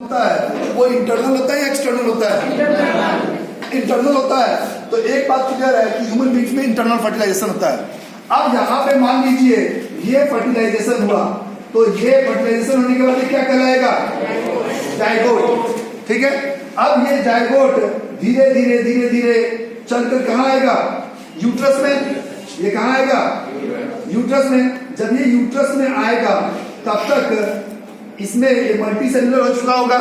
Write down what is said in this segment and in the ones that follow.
होता है वो इंटरनल होता है या एक्सटर्नल होता है? इंटरनल होता है। तो एक बात क्लियर है कि ह्यूमन बींग्स में इंटरनल फर्टिलाइजेशन होता है। अब यहाँ पे मान लीजिए ये फर्टिलाइजेशन हुआ, तो ये फर्टिलाइजेशन होने के बाद क्या कहलाएगा? जायगोट। ठीक है। अब ये जायगोट धीरे धीरे धीरे धीरे चलकर कहाँ आएगा? यूट्रस में। ये कहाँ आएगा? यूट्रस में। जब ये यूट्रस में आएगा तब तक इसमें ये मल्टी सेलुलर हो चुका होगा,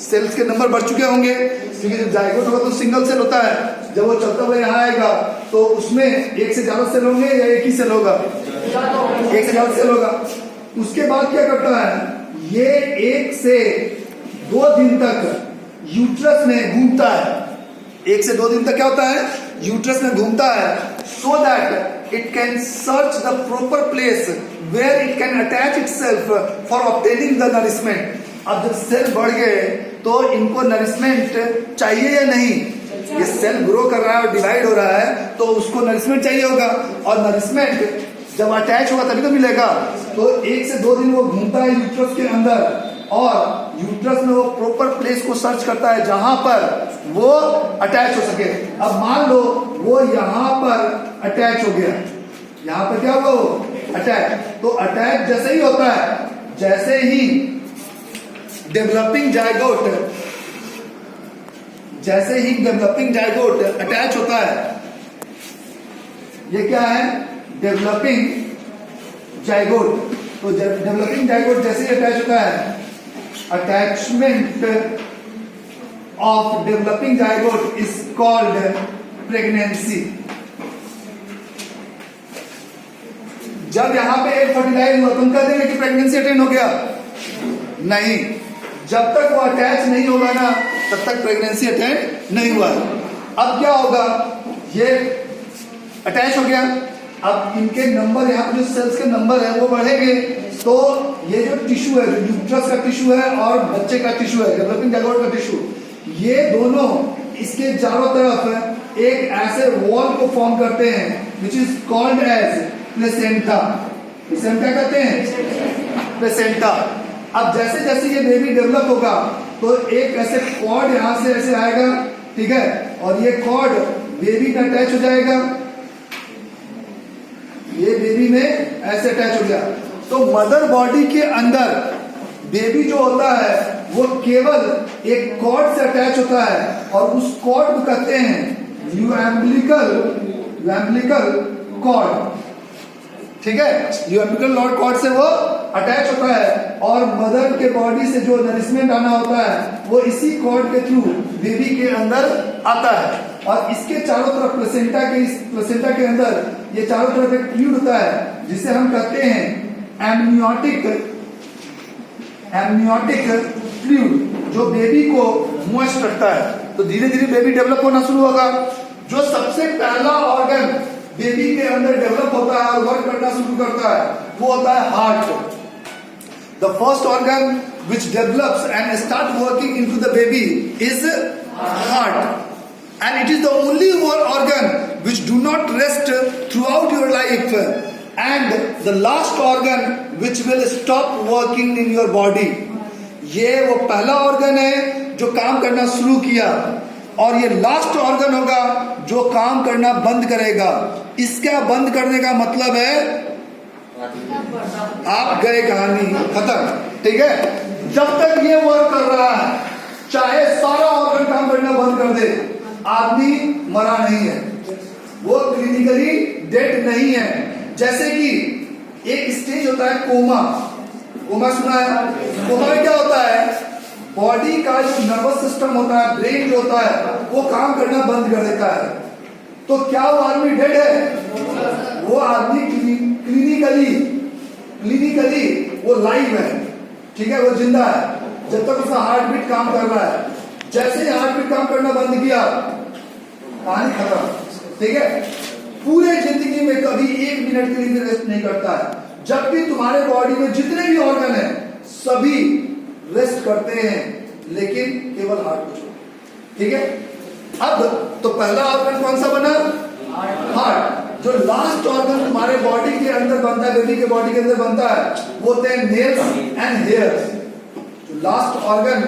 सेल्स के नंबर बढ़ चुके होंगे, क्योंकि जब जायगोट होगा तो सिंगल सेल होता है। जब वो चलता हुआ यहाँ आएगा तो उसमें एक से ज्यादा सेल होंगे या एक ही सेल होगा? एक से ज्यादा सेल होगा। उसके बाद क्या करता है? ये 1 से 2 दिन तक यूट्रस में घूमता है। 1 से 2 दिन तक क्या होता है? यूट्रस में घूमता है, so that it can search the proper place where it can attach itself for obtaining the nourishment. अब जब सेल बढ़ गए तो इनको नरिशमेंट चाहिए या नहीं? ये सेल ग्रो कर रहा है और डिवाइड हो रहा है तो उसको नरिशमेंट चाहिए होगा, और नरिशमेंट जब अटैच होगा तभी तो मिलेगा। तो 1 से 2 दिन वो घूमता है यूट्रस के अंदर, और यूट्रस में वो प्रॉपर प्लेस को सर्च करता है जहां पर वो अटैच हो सके। अब मान लो वो यहां पर अटैच हो गया, यहां पर क्या होगा? वो अटैच। तो अटैच जैसे ही होता है, जैसे ही डेवलपिंग जायगोट अटैच होता है, ये क्या है? Developing zygote. तो डेवलपिंग जायगोट जैसे ही अटैच होता है, attachment of developing zygote is called pregnancy. जब यहां पे एक फर्टिलाइज हुआ तुम कह देंगे कि प्रेगनेंसी अटेन हो गया? नहीं, जब तक वो अटैच नहीं होगा ना तब तक प्रेगनेंसी अटेन नहीं हुआ। अब क्या होगा? ये अटैच हो गया, अब इनके नंबर, यहाँ पे जो सेल्स के नंबर है वो बढ़ेंगे, तो ये जो टिश्यू है, जो यूट्रस का टिश्यू है और बच्चे का टिश्यू है, डेवलपिंग जायगोट का टिश्यू, ये दोनों इसके चारों तरफ एक ऐसे वॉल को फॉर्म करते हैं which is called as placenta. Placenta कहते हैं, प्लेसेंटा। अब जैसे जैसे ये बेबी डेवलप होगा तो एक ऐसे कॉर्ड यहां से ऐसे आएगा, ठीक है, और ये कॉर्ड बेबी में अटैच हो जाएगा, ये बेबी में ऐसे अटैच हो गया। तो मदर बॉडी के अंदर बेबी जो होता है वो केवल एक कॉर्ड से अटैच होता है, और उस कॉर्ड को कहते हैं यूएम्बिलिकल कॉर्ड। ठीक है, यूएम्बिलिकल कॉर्ड से वो अटैच होता है, और मदर के बॉडी से जो नरिशमेंट आना होता है वो इसी कॉर्ड के थ्रू बेबी के अंदर आता है। और इसके चारों तरफ प्लेसेंटा के अंदर ये चारों तरफ एक फ्लूइड होता है जिसे हम कहते हैं एमनियोटिक फ्लूइड, जो बेबी को मॉइस्ट रखता है। तो धीरे धीरे बेबी डेवलप होना शुरू होगा। जो सबसे पहला ऑर्गन बेबी के अंदर डेवलप होता है और वर्क करना शुरू करता है वो होता है heart. The first organ which develops and start working into the baby is heart, and it is the only one organ which do not rest throughout your life, and the last organ which will stop working in your body. ये वो पहला organ है जो काम करना शुरू किया, और ये लास्ट ऑर्गन होगा जो काम करना बंद करेगा। इसका बंद करने का मतलब है आप गए, कहानी खत्म। ठीक है, जब तक ये वर्क कर रहा है, चाहे सारा ऑर्गन काम करना बंद कर दे, आदमी मरा नहीं है, वो क्लिनिकली डेड नहीं है। जैसे कि एक स्टेज होता है कोमा। कोमा सुना है? कोमा में क्या होता है? बॉडी का जो नर्वस सिस्टम होता है, ब्रेन जो होता है, वो काम करना बंद कर देता है। तो क्या वो आदमी डेड है? वो आदमी क्लिनिकली वो लाइव है, ठीक है, वो जिंदा है जब तक उसका हार्ट बीट काम कर रहा है। जैसे ही हार्ट बीट काम करना बंद किया, कहानी खत्म। ठीक है, पूरे जिंदगी में कभी 1 मिनट के लिए रेस्ट नहीं करता है। जब भी तुम्हारे बॉडी में जितने भी ऑर्गन है सभी रेस्ट करते हैं, लेकिन केवल हार्ट को छोड़। ठीक है, अब तो पहला ऑर्गन कौन सा बना? हार्ट। जो लास्ट ऑर्गन तुम्हारे बॉडी के अंदर बनता है, बेबी के बॉडी के अंदर बनता है, वो होते हैं nails and hairs. Last organ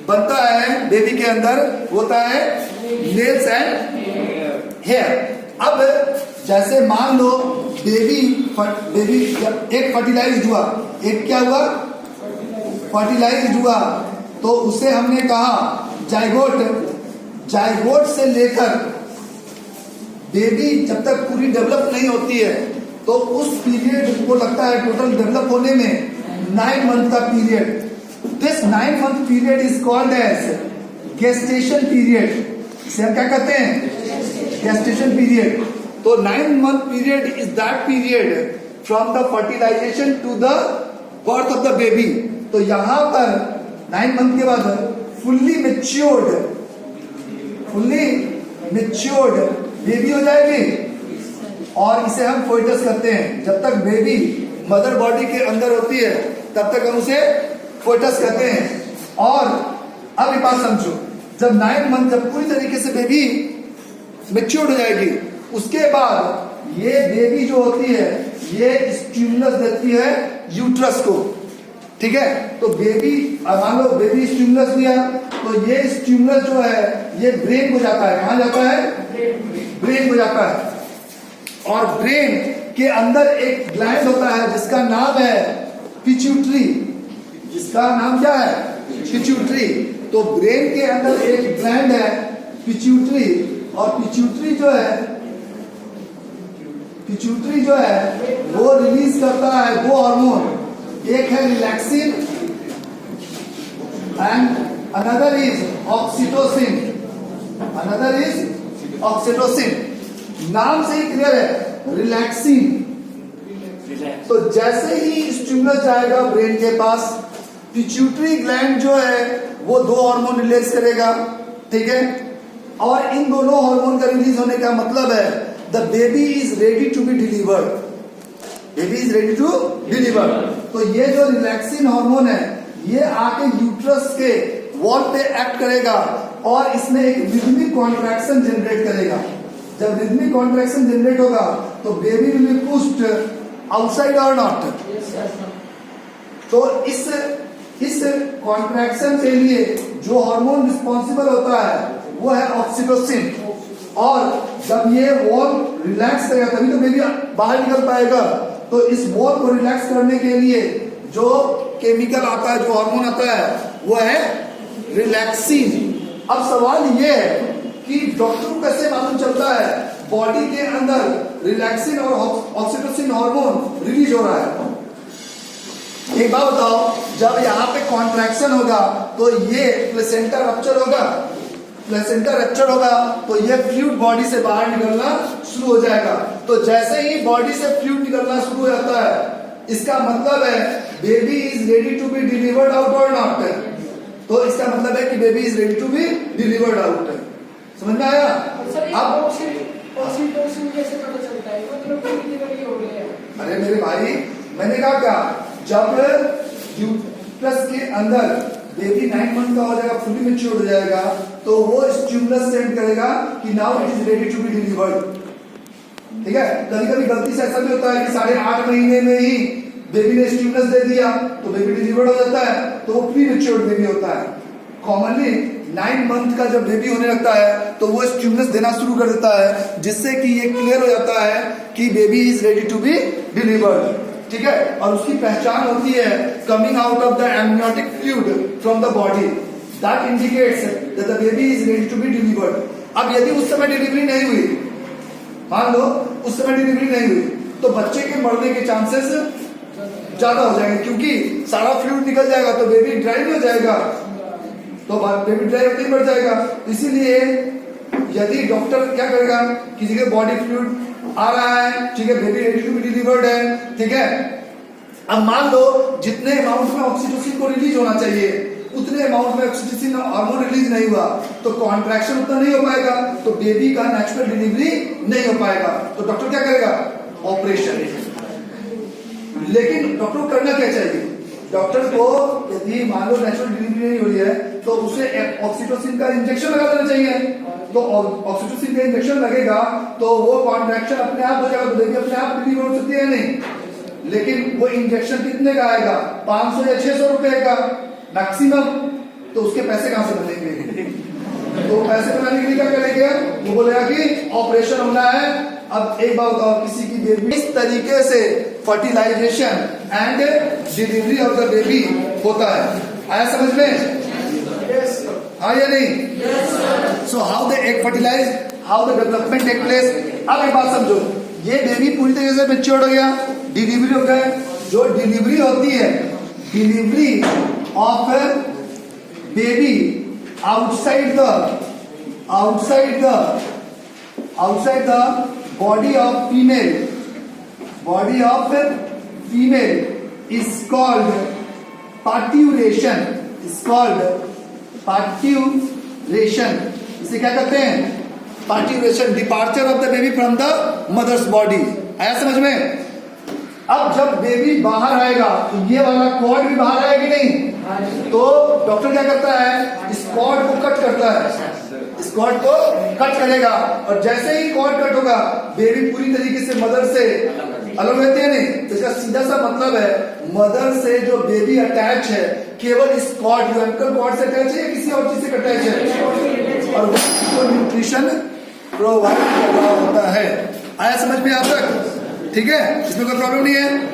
बनता है बेबी के अंदर होता है नेल्स एंड हेयर। अब जैसे मान लो बेबी एक फर्टिलाइज्ड हुआ, एक क्या हुआ, फर्टिलाइज्ड हुआ, तो उसे हमने कहा जाइगोट। जाइगोट से लेकर बेबी जब तक पूरी डेवलप नहीं होती है तो उस पीरियड को लगता है टोटल डेवलप होने में 9 मंथ का period. This 9 month period is called as gestation period. इसे हम क्या कहते हैं, गेस्टेशन पीरियड। तो 9 month period is that period from the fertilisation to the birth of the baby. तो यहां पर 9 मंथ के बाद फुल्ली मेच्योर्ड बेबी हो जाएगी और इसे हम फोइटस करते हैं। जब तक बेबी मदर बॉडी के अंदर होती है तब तक हम उसे फोइटस कहते हैं। और अब ये बात समझो, जब 9 मंथ जब पूरी तरीके से बेबी मेच्योर्ड हो जाएगी, उसके बाद ये बेबी जो होती है ये स्टिमुलस देती है यूट्रस को। ठीक है, तो बेबी मान लो बेबी स्टिमुलस दिया तो ये स्टिमुलस जो है ये ब्रेन को जाता है। कहां जाता है, ब्रेन को जाता है। और ब्रेन के अंदर एक ग्लैंड होता है जिसका नाम है पिट्यूटरी। जिसका नाम क्या है, पिट्यूटरी। तो ब्रेन के अंदर एक ग्लैंड है पिट्यूटरी, और पिट्यूटरी जो है वो रिलीज करता है 2 हार्मोन। एक है relaxin and another is oxytocin. नाम से ही क्लियर है, रिलैक्सिन। तो जैसे ही स्टिमुलस जाएगा ब्रेन के पास, पिट्यूटरी ग्लैंड जो है वो 2 हार्मोन रिलीज करेगा। ठीक है, और इन दोनों हार्मोन का रिलीज होने का मतलब है the baby is ready to be delivered. Baby is ready to deliver. तो ये जो रिलैक्सिन हार्मोन है ये आके यूट्रस के वॉल पे एक्ट करेगा और इसमें एक रिदमिक कॉन्ट्रैक्शन जनरेट करेगा। जब रिदमिक कॉन्ट्रैक्शन जनरेट होगा तो baby will be pushed outside और नॉट। तो इस कॉन्ट्रैक्शन के लिए जो हार्मोन रिस्पॉन्सिबल होता है वो है ऑक्सीटोसिन। और जब ये वॉल रिलैक्स करेगा तभी तो बेबी बाहर निकल पाएगा। तो इस वॉल को रिलैक्स करने के लिए जो केमिकल आता है, जो हार्मोन आता है वो है रिलैक्सिन। अब सवाल ये है कि डॉक्टर को कैसे मालूम चलता है बॉडी के अंदर रिलैक्सिन और ऑक्सीटोसिन हार्मोन रिलीज हो रहा है। एक बात बताओ, जब यहाँ पे कॉन्ट्रैक्शन होगा तो ये प्लेसेंटा रप्चर होगा तो ये फ्लूइड बॉडी से बाहर निकलना शुरू हो जाएगा। तो जैसे ही बॉडी से फ्लूइड निकलना शुरू हो जाता है इसका मतलब है baby is ready to be delivered out और नॉट। तो इसका मतलब है कि baby is ready to be delivered out. समझ में आया? अब कैसे पता चलता है मतलब डिलीवरी हो गई है? अरे मेरे भाई, मैंने कहा क्या, जब यूट्रस के अंदर बेबी 9 मंथ का हो जाएगा, फुली मैच्योर हो जाएगा, तो वो स्टिमुलस सेंड करेगा कि now it is ready to be delivered. ठीक है, कभी कभी गलती से ऐसा भी होता है कि 8.5 महीने में ही बेबी ने स्टिमुलस दे दिया तो बेबी डिलीवर्ड हो जाता है, तो वो प्री मैच्योर्ड बेबी होता है। कॉमनली 9 मंथ का जब बेबी होने लगता है तो वो स्टिमुलस देना शुरू कर देता है, जिससे कि ये क्लियर हो जाता है कि baby is ready to be delivered. ठीक है, और उसकी पहचान होती है coming out of the amniotic fluid from the body, that indicates that the baby is ready to be delivered. अब यदि उस समय डिलीवरी नहीं हुई, मान लो उस समय डिलीवरी नहीं हुई, तो बच्चे के मरने के चांसेस ज्यादा हो जाएंगे, क्योंकि सारा फ्लूइड निकल जाएगा तो बेबी ड्राई हो जाएगा, तो बेबी ड्राई होते ही मर जाएगा। इसीलिए यदि डॉक्टर क्या करेगा, किसी के बॉडी फ्लूइड आ रहा है, ठीक है, baby ready to be delivered है, ठीक है, अब मान लो जितने अमाउंट में ऑक्सीटोसिन को रिलीज होना चाहिए उतने अमाउंट में ऑक्सीटोसिन हार्मोन रिलीज नहीं हुआ, तो कॉन्ट्रैक्शन उतना नहीं हो पाएगा, तो बेबी का नेचुरल डिलीवरी नहीं हो पाएगा। तो डॉक्टर क्या करेगा, ऑपरेशन। लेकिन डॉक्टर को करना क्या चाहिए, डॉक्टर को यदि मान लो नेचुरल डिलीवरी नहीं हो रही है तो उसे ऑक्सीटोसिन का इंजेक्शन लगा देना चाहिए। तो ऑक्सीटोसिन का इंजेक्शन लगेगा तो वो कॉन्ट्रैक्शन अपने आप हो जाएगा, तो बेबी अपने आप डिलीवर हो सकती है नहीं। लेकिन वो इंजेक्शन कितने का आएगा, 500 या 600 रुपए का। मैक्सिमम, तो उसके पैसे कहां से बनेंगे? तो पैसे बनाने के लिए क्या करेंगे? वो बोलेगा कि ऑपरेशन होना है। अब एक बात बताओ, किसी की बेबी इस तरीके से fertilisation and delivery of the baby होता है। आया समझ में? हाँ या नहीं? So how the egg fertilise, how the development take place. अब एक बात समझो, ये बेबी पूरी तरीके से मैच्योर हो गया, डिलीवरी हो गया। जो डिलीवरी होती है, delivery of baby outside the body of female is called parturition, इसे क्या कहते हैं? Parturition, departure of the baby from the mother's body. आया समझ में? अब जब बेबी बाहर आएगा तो ये वाला कॉर्ड भी बाहर आएगा कि नहीं? तो डॉक्टर क्या करता है? इस कॉर्ड को कट करता है, इस कॉर्ड को कट करेगा, और जैसे ही कॉर्ड कट होगा बेबी पूरी तरीके से मदर से अलग रहती है नहीं। तो इसका सीधा सा मतलब है, मदर से जो बेबी अटैच है केवल इस कॉर्ड, एम्बलिकल कॉर्ड से अटैच है या किसी और चीज से अटैच है, और वो न्यूट्रिशन प्रोवाइड कर रहा होता है। आया समझ में आप तक? ठीक है, इसमें कोई प्रॉब्लम नहीं है।